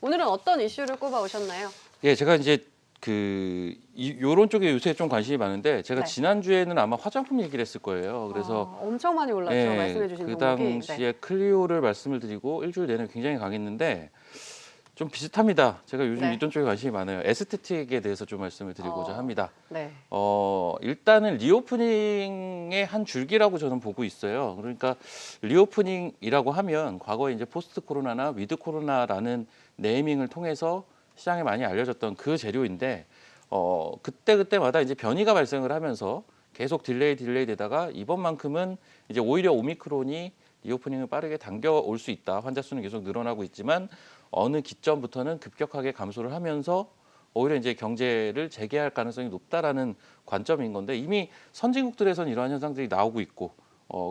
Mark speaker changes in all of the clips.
Speaker 1: 오늘은 어떤 이슈를 꼽아 오셨나요?
Speaker 2: 예, 제가 이제 요런 쪽에 요새 좀 관심이 많은데 제가
Speaker 1: 네.
Speaker 2: 지난주에는 아마 화장품 얘기를 했을 거예요. 그래서
Speaker 1: 엄청 많이 올랐죠.
Speaker 2: 예,
Speaker 1: 말씀해 주신
Speaker 2: 그
Speaker 1: 종목이. 네.
Speaker 2: 당시에 클리오를 말씀을 드리고 일주일 내내 굉장히 강했는데 좀 비슷합니다. 제가 요즘
Speaker 1: 네.
Speaker 2: 이런 쪽에 관심이 많아요. 에스테틱에 대해서 좀 말씀을 드리고자 합니다.
Speaker 1: 네.
Speaker 2: 일단은 리오프닝의 한 줄기라고 저는 보고 있어요. 그러니까 리오프닝이라고 하면 과거에 이제 포스트 코로나나 위드 코로나라는 네이밍을 통해서 시장에 많이 알려졌던 그 재료인데 그때마다 이제 변이가 발생을 하면서 계속 딜레이 되다가 이번만큼은 이제 오히려 오미크론이 리오프닝을 빠르게 당겨올 수 있다. 환자 수는 계속 늘어나고 있지만 어느 기점부터는 급격하게 감소를 하면서 오히려 이제 경제를 재개할 가능성이 높다라는 관점인 건데 이미 선진국들에서는 이러한 현상들이 나오고 있고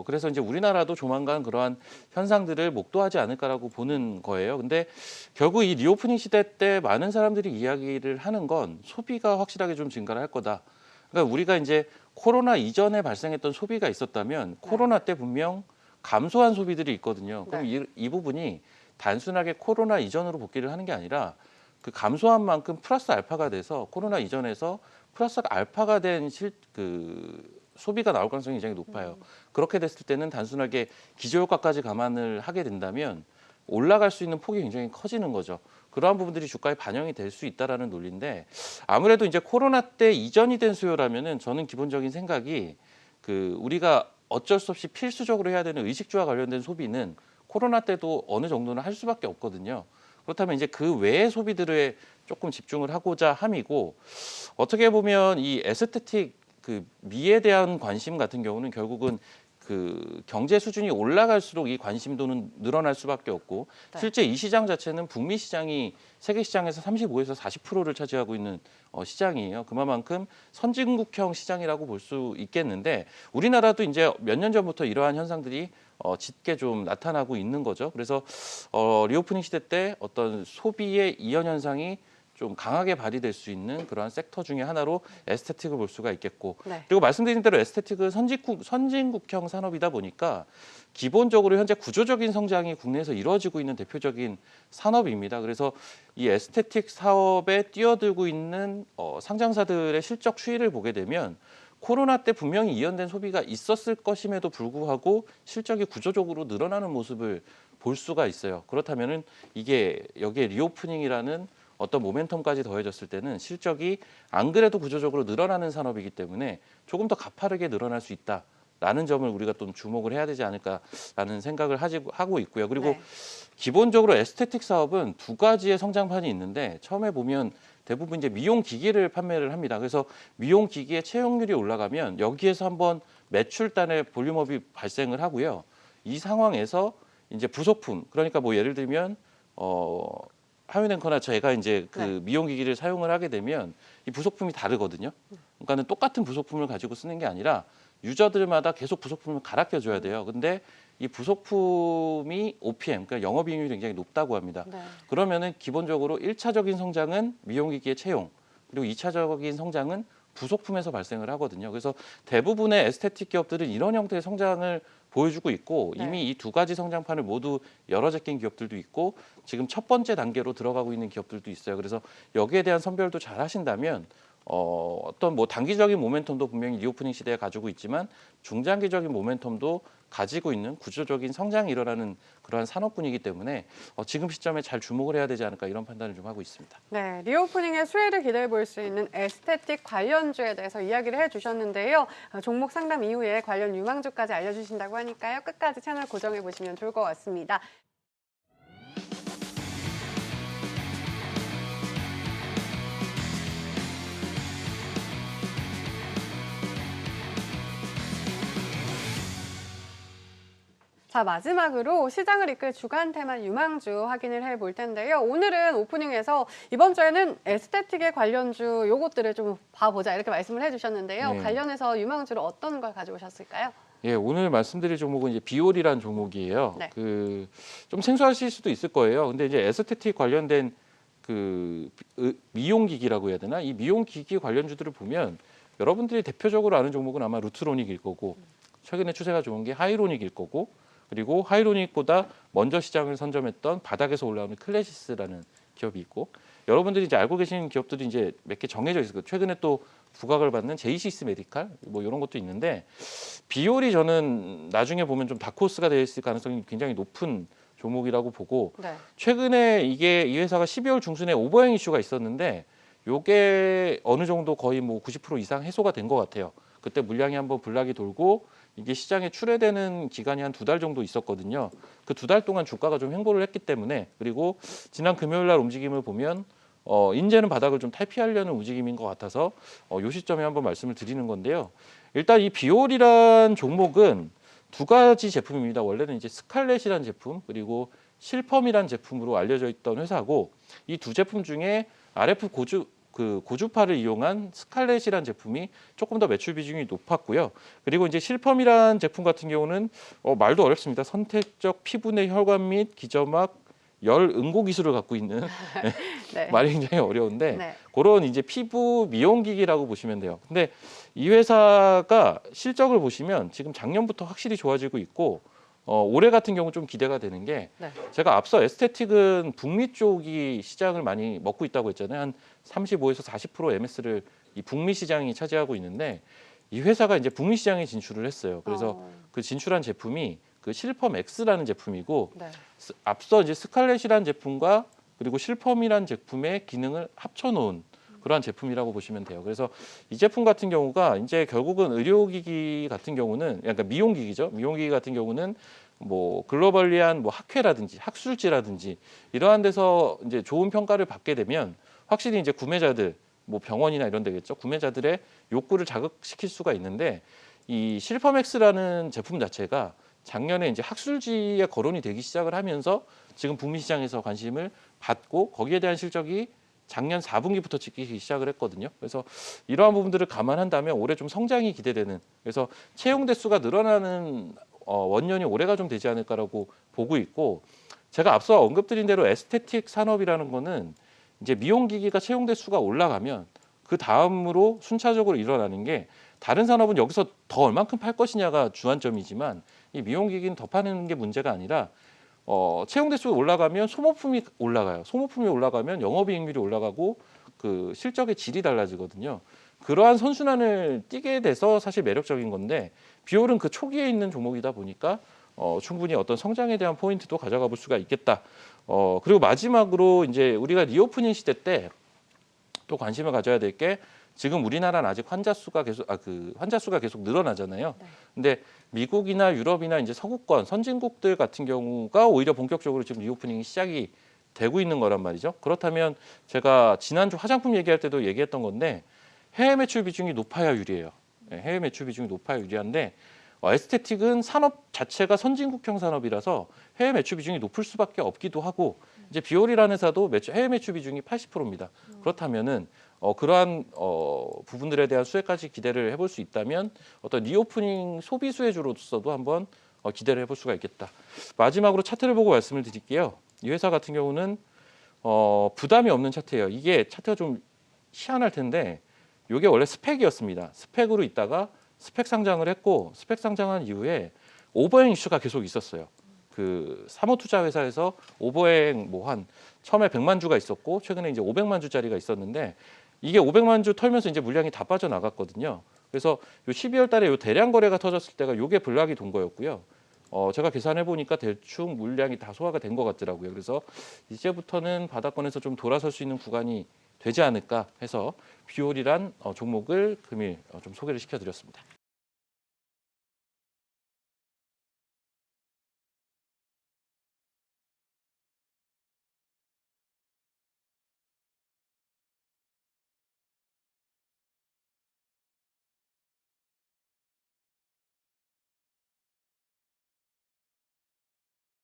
Speaker 2: 그래서 이제 우리나라도 조만간 그러한 현상들을 목도하지 않을까라고 보는 거예요. 근데 결국 이 리오프닝 시대 때 많은 사람들이 이야기를 하는 건 소비가 확실하게 좀 증가를 할 거다. 그러니까 우리가 이제 코로나 이전에 발생했던 소비가 있었다면 코로나 때 분명 감소한 소비들이 있거든요. 그럼
Speaker 1: 네.
Speaker 2: 이 부분이 단순하게 코로나 이전으로 복귀를 하는 게 아니라 그 감소한 만큼 플러스 알파가 돼서 코로나 이전에서 플러스 알파가 된 소비가 나올 가능성이 굉장히 높아요. 그렇게 됐을 때는 단순하게 기저효과까지 감안을 하게 된다면 올라갈 수 있는 폭이 굉장히 커지는 거죠. 그러한 부분들이 주가에 반영이 될 수 있다라는 논리인데 아무래도 이제 코로나 때 이전이 된 수요라면은 저는 기본적인 생각이 우리가 어쩔 수 없이 필수적으로 해야 되는 의식주와 관련된 소비는 코로나 때도 어느 정도는 할 수밖에 없거든요. 그렇다면 이제 그 외의 소비들에 조금 집중을 하고자 함이고 어떻게 보면 이 에스테틱 미에 대한 관심 같은 경우는 결국은 경제 수준이 올라갈수록 이 관심도는 늘어날 수밖에 없고
Speaker 1: 네.
Speaker 2: 실제 이 시장 자체는 북미 시장이 세계 시장에서 35에서 40%를 차지하고 있는 시장이에요. 그만큼 선진국형 시장이라고 볼 수 있겠는데 우리나라도 이제 몇 년 전부터 이러한 현상들이 짙게 좀 나타나고 있는 거죠. 그래서 리오프닝 시대 때 어떤 소비의 이연 현상이 좀 강하게 발휘될 수 있는 그러한 섹터 중에 하나로 에스테틱을 볼 수가 있겠고
Speaker 1: 네.
Speaker 2: 그리고 말씀드린 대로 에스테틱은 선진국형 산업이다 보니까 기본적으로 현재 구조적인 성장이 국내에서 이루어지고 있는 대표적인 산업입니다. 그래서 이 에스테틱 사업에 뛰어들고 있는 상장사들의 실적 추이를 보게 되면 코로나 때 분명히 이연된 소비가 있었을 것임에도 불구하고 실적이 구조적으로 늘어나는 모습을 볼 수가 있어요. 그렇다면은 이게 여기에 리오프닝이라는 어떤 모멘텀까지 더해졌을 때는 실적이 안 그래도 구조적으로 늘어나는 산업이기 때문에 조금 더 가파르게 늘어날 수 있다라는 점을 우리가 좀 주목을 해야 되지 않을까라는 생각을 하고 있고요. 그리고
Speaker 1: 네.
Speaker 2: 기본적으로 에스테틱 사업은 두 가지의 성장판이 있는데 처음에 보면 대부분 이제 미용 기기를 판매를 합니다. 그래서 미용 기기의 채용률이 올라가면 여기에서 한번 매출단의 볼륨업이 발생을 하고요. 이 상황에서 이제 부속품, 그러니까 뭐 예를 들면 하이엔커나 제가 이제
Speaker 1: 네.
Speaker 2: 미용기기를 사용을 하게 되면 이 부속품이 다르거든요. 그러니까는 똑같은 부속품을 가지고 쓰는 게 아니라 유저들마다 계속 부속품을 갈아 껴줘야 돼요. 근데 이 부속품이 OPM, 그러니까 영업이익률이 굉장히 높다고 합니다.
Speaker 1: 네.
Speaker 2: 그러면은 기본적으로 1차적인 성장은 미용기기의 채용, 그리고 2차적인 성장은 부속품에서 발생을 하거든요. 그래서 대부분의 에스테틱 기업들은 이런 형태의 성장을 보여주고 있고
Speaker 1: 네.
Speaker 2: 이미 이 두 가지 성장판을 모두 열어제낀 기업들도 있고 지금 첫 번째 단계로 들어가고 있는 기업들도 있어요. 그래서 여기에 대한 선별도 잘 하신다면 어떤 뭐 단기적인 모멘텀도 분명히 리오프닝 시대에 가지고 있지만 중장기적인 모멘텀도 가지고 있는 구조적인 성장이 일어나는 그러한 산업군이기 때문에 지금 시점에 잘 주목을 해야 되지 않을까 이런 판단을 좀 하고 있습니다.
Speaker 1: 네, 리오프닝의 수혜를 기대해 볼 수 있는 에스테틱 관련주에 대해서 이야기를 해주셨는데요. 종목 상담 이후에 관련 유망주까지 알려주신다고 하니까요. 끝까지 채널 고정해 보시면 좋을 것 같습니다. 자, 마지막으로 시장을 이끌 주간 테마 유망주 확인을 해볼 텐데요. 오늘은 오프닝에서 이번 주에는 에스테틱의 관련주 요것들을 좀 봐보자 이렇게 말씀을 해주셨는데요.
Speaker 2: 네.
Speaker 1: 관련해서 유망주로 어떤 걸 가져오셨을까요?
Speaker 2: 예, 오늘 말씀드릴 종목은 이제 비올이라는 종목이에요.
Speaker 1: 네.
Speaker 2: 좀 생소하실 수도 있을 거예요. 근데 이제 에스테틱 관련된 미용기기라고 해야 되나? 이 미용기기 관련주들을 보면 여러분들이 대표적으로 아는 종목은 아마 루트로닉일 거고 최근에 추세가 좋은 게 하이로닉일 거고 그리고 하이로닉보다 먼저 시장을 선점했던 바닥에서 올라오는 클래시스라는 기업이 있고 여러분들이 이제 알고 계신 기업들이 이제 몇 개 정해져 있어요. 최근에 또 부각을 받는 제이시스 메디칼 뭐 이런 것도 있는데 비올이 저는 나중에 보면 좀 다크호스가 될 있을 가능성이 굉장히 높은 종목이라고 보고
Speaker 1: 네.
Speaker 2: 최근에 이게 이 회사가 12월 중순에 오버행 이슈가 있었는데 요게 어느 정도 거의 뭐 90% 이상 해소가 된 것 같아요. 그때 물량이 한번 불락이 돌고 이게 시장에 출회되는 기간이 한 2달 정도 있었거든요. 그 2달 동안 주가가 좀 횡보를 했기 때문에 그리고 지난 금요일 날 움직임을 보면 이제는 바닥을 좀 탈피하려는 움직임인 것 같아서 요 시점에 한번 말씀을 드리는 건데요. 일단 이 비올이란 종목은 두 가지 제품입니다. 원래는 이제 스칼렛이라는 제품 그리고 실펌이라는 제품으로 알려져 있던 회사고 이 두 제품 중에 RF 고주파를 이용한 스칼렛이라는 제품이 조금 더 매출 비중이 높았고요. 그리고 이제 실펌이라는 제품 같은 경우는 말도 어렵습니다. 선택적 피부 내 혈관 및 기저막 열 응고 기술을 갖고 있는
Speaker 1: 네.
Speaker 2: 말이 굉장히 어려운데
Speaker 1: 네.
Speaker 2: 그런 이제 피부 미용기기라고 보시면 돼요. 근데 이 회사가 실적을 보시면 지금 작년부터 확실히 좋아지고 있고 올해 같은 경우 좀 기대가 되는 게
Speaker 1: 네.
Speaker 2: 제가 앞서 에스테틱은 북미 쪽이 시장을 많이 먹고 있다고 했잖아요. 한 35에서 40% MS를 이 북미 시장이 차지하고 있는데 이 회사가 이제 북미 시장에 진출을 했어요. 그래서 그 진출한 제품이 그 실펌 X라는 제품이고
Speaker 1: 네.
Speaker 2: 앞서 이제 스칼렛이라는 제품과 그리고 실펌이라는 제품의 기능을 합쳐놓은 그러한 제품이라고 보시면 돼요. 그래서 이 제품 같은 경우가 이제 결국은 의료기기 같은 경우는 약간 미용기기죠. 미용기기 같은 경우는 뭐 글로벌리한 뭐 학회라든지 학술지라든지 이러한 데서 이제 좋은 평가를 받게 되면 확실히 이제 구매자들 뭐 병원이나 이런 데겠죠. 구매자들의 욕구를 자극시킬 수가 있는데 이 실펌엑스라는 제품 자체가 작년에 이제 학술지에 거론이 되기 시작을 하면서 지금 북미 시장에서 관심을 받고 거기에 대한 실적이 작년 4분기부터 찍히기 시작을 했거든요. 그래서 이러한 부분들을 감안한다면 올해 좀 성장이 기대되는 그래서 채용 대수가 늘어나는 원년이 올해가 좀 되지 않을까라고 보고 있고 제가 앞서 언급드린 대로 에스테틱 산업이라는 거는 이제 미용기기가 채용 대수가 올라가면 그 다음으로 순차적으로 일어나는 게 다른 산업은 여기서 더 얼만큼 팔 것이냐가 주안점이지만 이 미용기기는 더 파는 게 문제가 아니라 채용 대수가 올라가면 소모품이 올라가요. 소모품이 올라가면 영업이익률이 올라가고 그 실적의 질이 달라지거든요. 그러한 선순환을 띠게 돼서 사실 매력적인 건데 비올은 그 초기에 있는 종목이다 보니까 충분히 어떤 성장에 대한 포인트도 가져가 볼 수가 있겠다. 그리고 마지막으로 이제 우리가 리오프닝 시대 때 또 관심을 가져야 될 게 지금 우리나라는 아직 환자 수가 계속 늘어나잖아요.
Speaker 1: 네.
Speaker 2: 근데 미국이나 유럽이나 이제 서구권 선진국들 같은 경우가 오히려 본격적으로 지금 리오프닝이 시작이 되고 있는 거란 말이죠. 그렇다면 제가 지난주 화장품 얘기할 때도 얘기했던 건데 해외 매출 비중이 높아야 유리해요. 해외 매출 비중이 높아야 유리한데 에스테틱은 산업 자체가 선진국형 산업이라서 해외 매출 비중이 높을 수밖에 없기도 하고 이제 비올이라는 회사도 해외 매출 비중이 80%입니다. 그렇다면은 그러한 부분들에 대한 수혜까지 기대를 해볼 수 있다면 어떤 리오프닝 소비 수혜주로서도 한번 기대를 해볼 수가 있겠다. 마지막으로 차트를 보고 말씀을 드릴게요. 이 회사 같은 경우는 부담이 없는 차트예요. 이게 차트가 좀 희한할 텐데 이게 원래 스펙이었습니다. 스펙으로 있다가 스펙 상장을 했고 스펙 상장한 이후에 오버행 이슈가 계속 있었어요. 그 사모투자회사에서 오버행 뭐 한 처음에 100만 주가 있었고 최근에 이제 500만 주짜리가 있었는데 이게 500만 주 털면서 이제 물량이 다 빠져나갔거든요. 그래서 요 12월 달에 요 대량 거래가 터졌을 때가 요게 블락이 돈 거였고요. 제가 계산해 보니까 대충 물량이 다 소화가 된 것 같더라고요. 그래서 이제부터는 바닥권에서 좀 돌아설 수 있는 구간이 되지 않을까 해서 비올이란 종목을 금일 좀 소개를 시켜드렸습니다.